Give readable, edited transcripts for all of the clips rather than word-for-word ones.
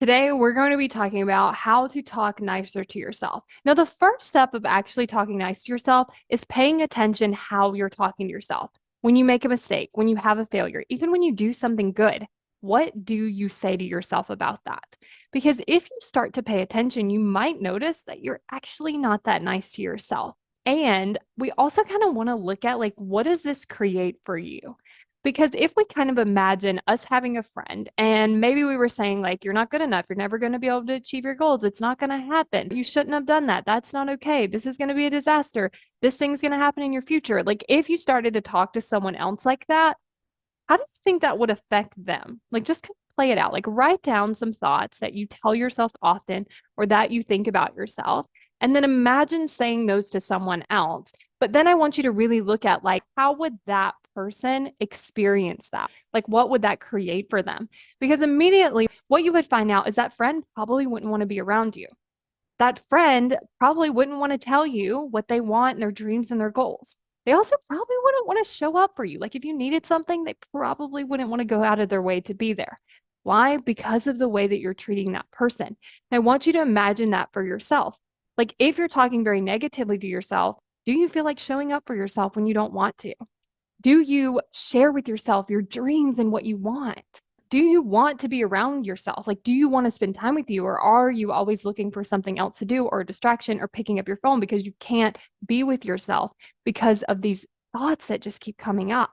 Today, we're going to be talking about how to talk nicer to yourself. Now, the first step of actually talking nice to yourself is paying attention how you're talking to yourself. When you make a mistake, when you have a failure, even when you do something good, what do you say to yourself about that? Because if you start to pay attention, you might notice that you're actually not that nice to yourself. And we also kind of want to look at like, what does this create for you? Because if we kind of imagine us having a friend and maybe we were saying, like, you're not good enough, you're never going to be able to achieve your goals, it's not going to happen. You shouldn't have done that. That's not okay. This is going to be a disaster. This thing's going to happen in your future. Like, if you started to talk to someone else like that, how do you think that would affect them? Like, just kind of play it out. Like, write down some thoughts that you tell yourself often or that you think about yourself. And then imagine saying those to someone else. But then I want you to really look at, like, how would that person experience that? Like, what would that create for them? Because immediately, what you would find out is that friend probably wouldn't want to be around you. That friend probably wouldn't want to tell you what they want and their dreams and their goals. They also probably wouldn't want to show up for you. Like if you needed something, they probably wouldn't want to go out of their way to be there. Why? Because of the way that you're treating that person. And I want you to imagine that for yourself. Like if you're talking very negatively to yourself, do you feel like showing up for yourself when you don't want to? Do you share with yourself your dreams and what you want? Do you want to be around yourself? Like, do you want to spend time with you, or are you always looking for something else to do or a distraction or picking up your phone because you can't be with yourself because of these thoughts that just keep coming up?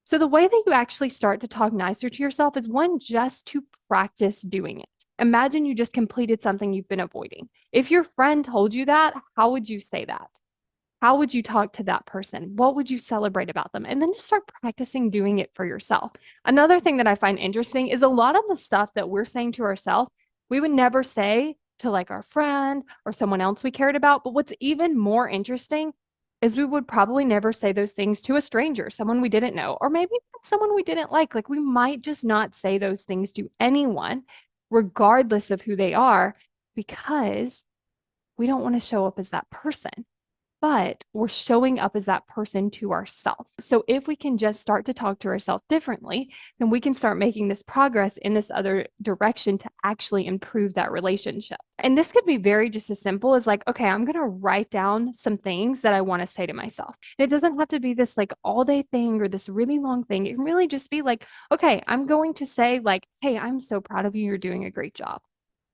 So, the way that you actually start to talk nicer to yourself is one, just to practice doing it. Imagine you just completed something you've been avoiding. If your friend told you that, how would you say that? How would you talk to that person? What would you celebrate about them? And then just start practicing doing it for yourself. Another thing that I find interesting is a lot of the stuff that we're saying to ourselves, we would never say to like our friend or someone else we cared about. But what's even more interesting is we would probably never say those things to a stranger, someone we didn't know, or maybe someone we didn't like. Like we might just not say those things to anyone, regardless of who they are, because we don't want to show up as that person, but we're showing up as that person to ourselves. So if we can just start to talk to ourselves differently, then we can start making this progress in this other direction to actually improve that relationship. And this could be very just as simple as like, okay, I'm going to write down some things that I want to say to myself. It doesn't have to be this like all day thing or this really long thing. It can really just be like, okay, I'm going to say like, hey, I'm so proud of you. You're doing a great job.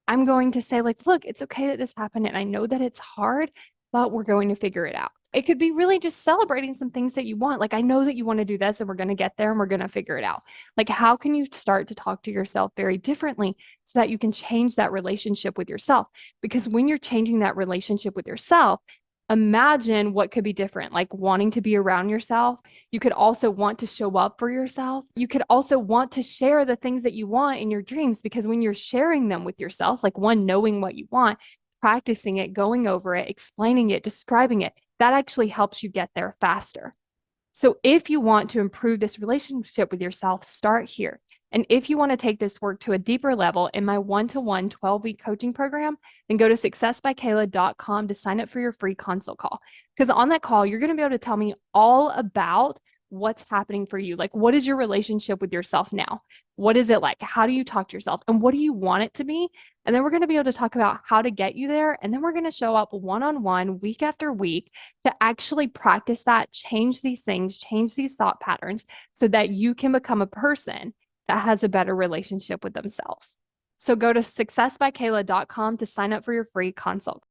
I'm going to say, like, look, it's okay that this happened. And I know that it's hard, but we're going to figure it out. It could be really just celebrating some things that you want. Like, I know that you want to do this and we're going to get there and we're going to figure it out. Like, how can you start to talk to yourself very differently so that you can change that relationship with yourself? Because when you're changing that relationship with yourself, imagine what could be different, like wanting to be around yourself. You could also want to show up for yourself. You could also want to share the things that you want in your dreams because when you're sharing them with yourself, like one, knowing what you want, practicing it, going over it, explaining it, describing it, that actually helps you get there faster. So if you want to improve this relationship with yourself, start here. And if you want to take this work to a deeper level in my one-to-one 12-week coaching program, then go to successbykayla.com to sign up for your free consult call. Because on that call, you're going to be able to tell me all about what's happening for you. Like, what is your relationship with yourself now? What is it like? How do you talk to yourself? And what do you want it to be? And then we're going to be able to talk about how to get you there. And then we're going to show up one-on-one, week after week, to actually practice that, change these things, change these thought patterns so that you can become a person that has a better relationship with themselves. So go to successbykayla.com to sign up for your free consult.